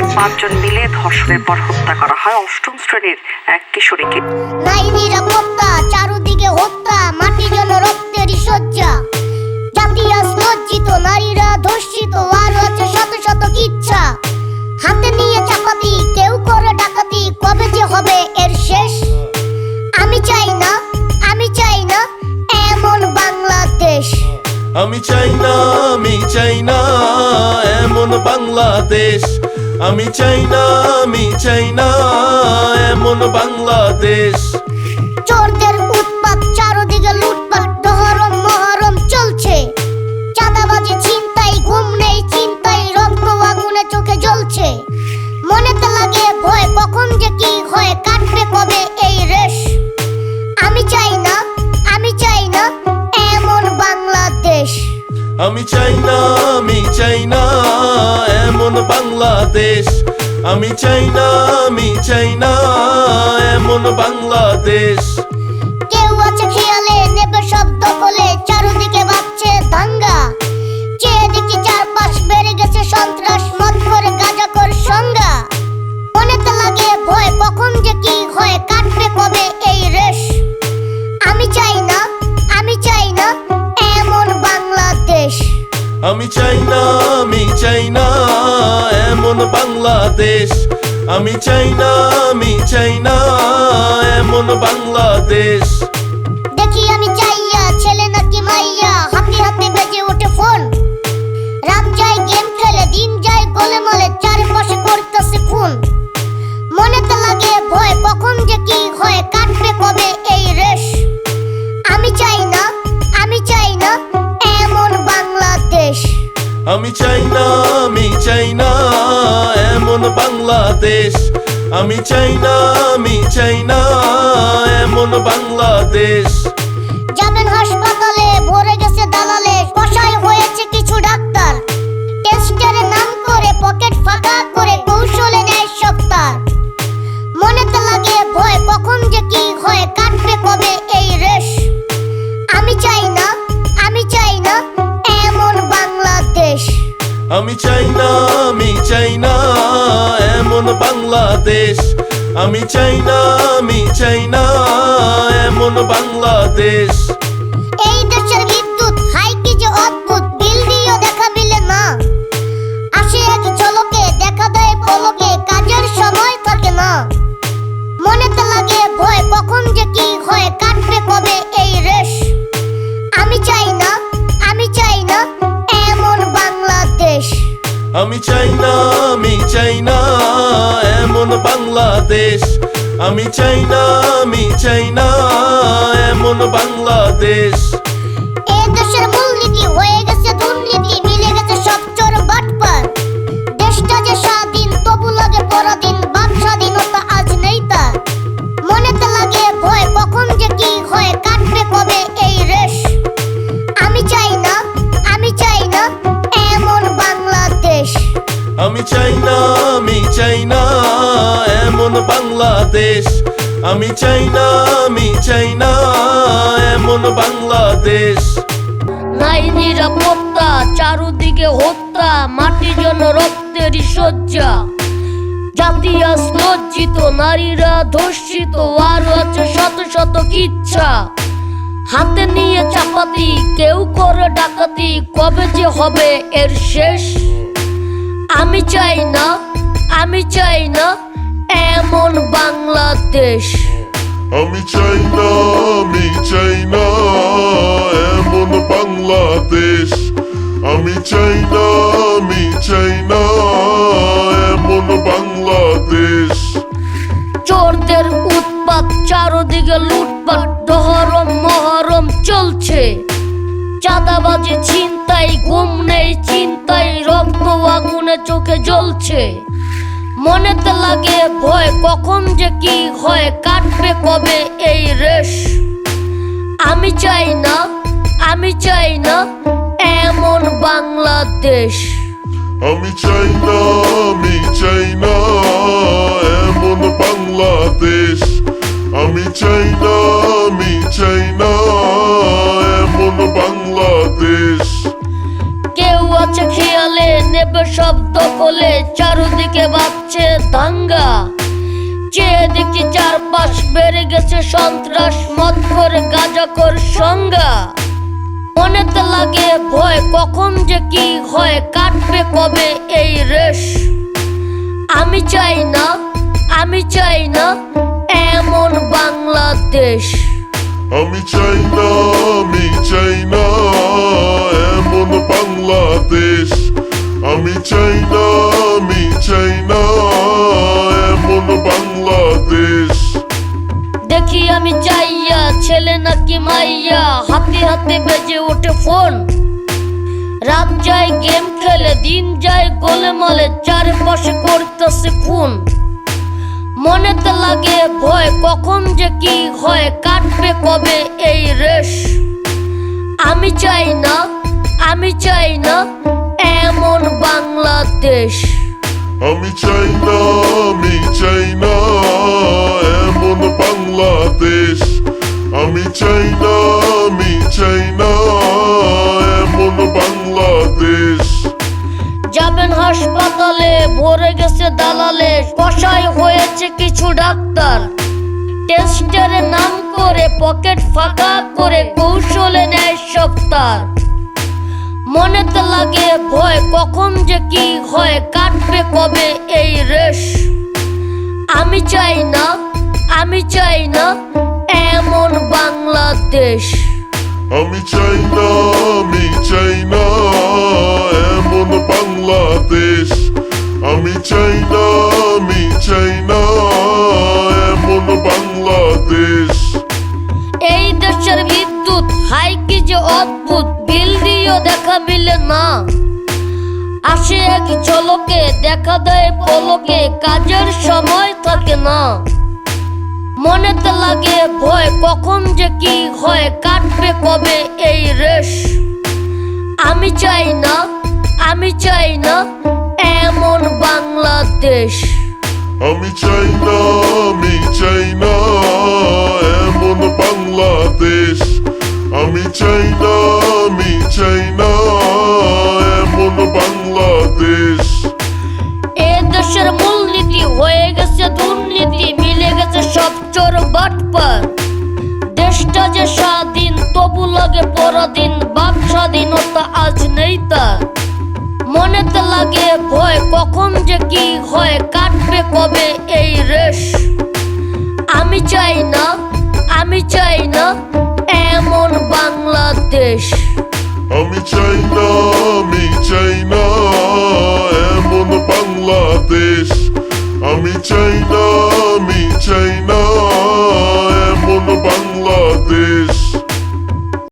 থেকে 5 জন মিলে ধর্ষণের পর হত্যা করা হয় 8ম শ্রেণীর এক কিশোরীকে। নাই নিরাপত্তা, চারদিকে হত্যা, মাটি যেন রক্তেরই শয্যা। জাতি আজ লজ্জিত, নারীরা ধর্ষিত, আর আছে শত শত ইচ্ছা। হাতে নিয়ে চাপাতি, কেউ করে ডাকাতি, কবে যে হবে এর শেষ? আমি চাই না, আমি চাই না এমন বাংলাদেশ। আমি চাই না, আমি চাই না এমন বাংলাদেশ। আমি চাই না, আমি চাই না এমন বাংলাদেশ। চোরদের উৎপাত, চারদিকে লুটপাট, দহরম মহরম চলছে। চাঁদাবাজি, ছিনতাই, ঘুম নেই চিন্তাই, রক্ত আগুনে চোখে জ্বলছে। মনেতে লাগে ভয়, কখন যে কি হয়, কাটবে কবে এই রেশ? আমি চাই না, আমি চাই না এমন বাংলাদেশ। আমি চাই না, আমি চাই না এমন বাংলাদেশ। আমি চাই না, আমি চাই না এমন বাংলাদেশ। কেউ আছে খেয়ালে, নেবে সব দখলে, চারদিকে বাজছে দাঙ্গা। চেয়ে দেখি চারপাশ, বেড়ে গেছে সন্ত্রাস, মদ করে গাঁজা কর সংজ্ঞা। মনেতে লাগে ভয়, কখন যে কি হয়, কাটবে কবে এই রেশ? আমি চাই না, আমি চাই না এমন বাংলাদেশ। আমি চাই না, আমি চাই না এমন বাংলাদেশ। আমি চাই না, আমি চাই না এমন বাংলাদেশ। দেখি আমি চাইয়া, ছেলে নাকি মাইয়া, হাতে হাতে বেজে ওঠে ফোন। রাত যায় গেম খেলে, দিন যায় গোলেমালে, চারপাশে করতেছে খুন। মনেতে লাগে ভয়, কখন যে কি হয়, কাটবে কবে এই রেশ? আমি চাই না, আমি চাই না এমন বাংলাদেশ। আমি চাই না, আমি চাই না এমন বাংলাদেশ। আমি চাই না, আমি চাই না এমন বাংলাদেশ। যাবেন হাসপাতালে, ভরে গেছে দালালে, কষায় হয়েছে কিছু ডাক্তার। টেস্টের নাম করে পকেট ফাঁকা করে কৌশলে নেয় সব তার। মনেতে লাগে ভয়, কখন যে কি হয়, কাটবে কবে এই রেশ? আমি চাই না, আমি চাই না এমন বাংলাদেশ। আমি চাই না, আমি চাই না এমন বাংলাদেশ। আমি চাই না, আমি চাই না এমন বাংলাদেশ। এই দেশের বিদ্যুৎ হাই কি যে অদ্ভুত, বিল দিয়েও দেখা মিলে না। আসে এক ঝলকে, দেখা দেয় পলকে, কাজের সময় থাকে না। মনেতে লাগে ভয়, কখন যে কি হয়, কাটবে কবে এই রেশ? আমি চাই না, আমি চাই না এমন বাংলাদেশ। আমি চাই না, আমি চাই না এমন বাংলাদেশ। আমি চাই না, আমি চাই না এমন বাংলাদেশ। এই দেশের মূলনীতি হয়ে গেছে দুর্নীতি, মিলে গেছে সব চোর বাটপার। দেশটা যে স্বাধীন, তবু লাগে পরাধীন, বাক স্বাধীনতা আজ নেই তার। মনেতে লাগে ভয়, কখন যে কি হয়, কাটবে কবে এই রেশ? আমি চাই না, আমি চাই না এমন বাংলাদেশ। আমি চাই না, আমি চাই না এমন বাংলাদেশ। আমি চাই না, আমি চাই না এমন বাংলাদেশ। নাই নিরাপত্তা, চারদিকে হত্যা, মাটি যেন রক্তেরই শয্যা। জাতি আজ লজ্জিত, নারীরা ধর্ষিত, আর আছে শত শত ইচ্ছা। হাতে নিয়ে চাপাতি, কেউ করে ডাকাতি, কবে যে হবে এর শেষ? আমি চাই না, আমি চাই না এমন বাংলাদেশ। আমি চাই না, আমি চাই না এমন বাংলাদেশ। আমি চাই না, আমি চাই না এমন বাংলাদেশ। চোরদের উৎপাত, চারদিকে লুটপাট, দহরম মহরম চলছে। চাঁদাবাজি, ছিনতাই, ঘুম নেই চিন্তাই, রক্ত আগুনে চোখে জ্বলছে। মনেতে লাগে ভয়, কখন যে কি হয়, কাটবে কবে এই রেশ? আমি চাই না, আমি চাই না এমন বাংলাদেশ। আমি চাই না, আমি চাই না এমন বাংলাদেশ। আমি চাই না, আমি চাই না এমন বাংলাদেশ। কেউ আছে খেয়াল কালে নেবে সব দখলে, চারদিকে বাজছে দাঙ্গা। চেয়ে দেখি চারপাশ বেড়ে গেছে সন্ত্রাস, মদ করে গাঁজাখোর সংজ্ঞা। মনেতে লাগে ভয়, কখন যে কি হয়, কাটবে কবে এই রেশ। আমি চাই না, আমি চাই না এমন বাংলাদেশ। আমি চাই না, আমি চাই না এমন বাংলাদেশ। আমি চাই না, আমি চাই না এমন বাংলাদেশ। দেখি আমি চাইয়া ছেলে নাকি মাইয়া, হাতে হাতে বেজে ওঠে ফোন। রাত যায় গেম খেলে, দিন যায় গোলেমালে, চারপাশে করতেছে খুন। মনেতে লাগে ভয়, কখন যে কি হয়, কাটবে কবে এই রেশ। আমি চাই না, আমি চাই না এমন বাংলাদেশ। আমি চাই না, আমি চাই না এমন বাংলাদেশ। আমি চাই না, আমি চাই না এমন বাংলাদেশ। যাবেন হাসপাতালে, ভরে গেছে দালালে, কষাই হয়েছে কিছু ডাক্তার। টেস্টের নাম করে পকেট ফাঁকা করে কৌশলে নেয় সপ্তাহ। মনেতে লাগে ভয়, কখন যে কি হয়, কাটবে কবে এই রেশ। আমি চাই না, আমি চাই না এমন বাংলাদেশ। আমি চাই না, আমি চাই না এমন বাংলাদেশ। আমি চাই না, আমি চাই না এমন বাংলাদেশ। এই দেশের বিদ্যুৎ হাই কি যে অদ্ভুত, বিল দিয়েও দেখা মিলে না। আসে এক ঝলকে, দেখা দেয় পলকে, কাজের সময় থাকে না। মনেতে লাগে ভয়, কখন যে কি হয়, কাটবে কবে এই রেশ। আমি চাই না, আমি চাই না এমন বাংলাদেশ। আমি চাই না, আমি চাই না এমন বাংলাদেশ। আমি চাই না, আমি চাই না এমন বাংলাদেশ। এ দেশের মূলনীতি হয়ে গেছে দুর্নীতি, মিলে গেছে সব চোর বাটপার। দেশটা যে স্বাধীন, তবু লাগে পরাধীন, বাক স্বাধীনতা আজ নেই তার। মনেতে লাগে ভয়, কখন যে কি হয়, কাটবে কবে এই রেশ। আমি চাই না, আমি চাই না এমন বাংলাদেশ। আমি চাই না,